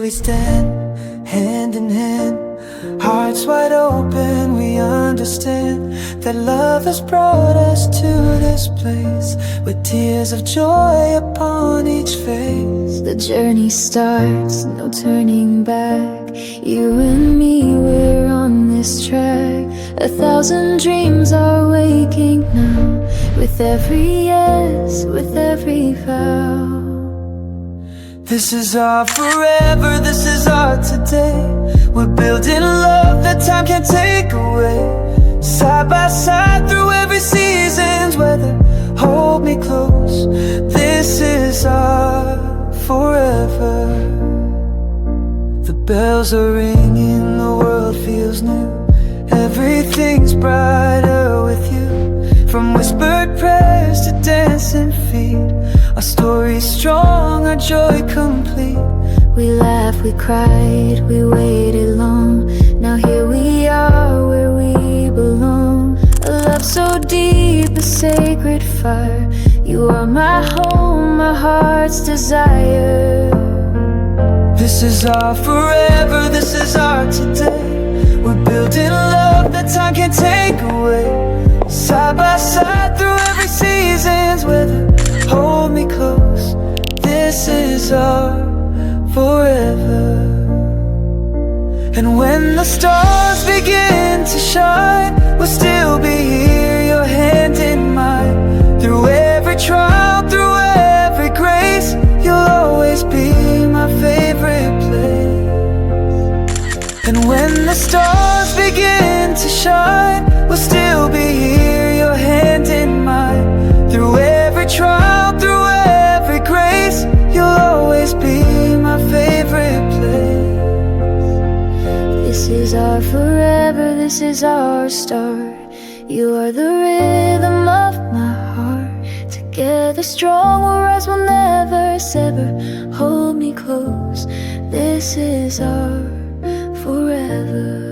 we stand, hand in hand, hearts wide open. We understand that love has brought us to this place, with tears of joy upon each face. The journey starts, no turning back. You and me, we're on this track. 1,000 dreams are waking now, with every yes, with every vow. This is our forever, this is our today. We're building love that time can't take away. Side by side through every season's weather. Hold me close, this is our forever. The bells are ringing, the world feels new. Everything's brighter with you. From whispered prayers to dancing feet, our story's strong, our joy complete. We laughed, we cried, we waited long. Now here we are where we belong. A love so deep, a sacred fire. You are my home, my heart's desire. This is our forever, this is our today. We're building love that time can't take away. Side by side through every season's weather. Hold me close, this is our forever. And when the stars begin to shine, we'll still be here, your hand in mine. Through every trial, through every grace, you'll always be my favorite place. And when the stars begin to shine, we'll still be here, your hand in mine. Through every trial, through every grace, you'll always be my favorite place. This is our forever, this is our start. You are the rhythm of my heart. Together strong, we'll rise, we'll never sever. Hold me close, this is our forever.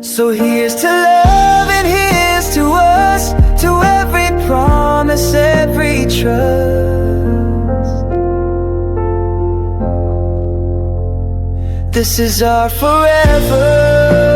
So here's to love and here's to us, to every promise, every trust. This is our forever.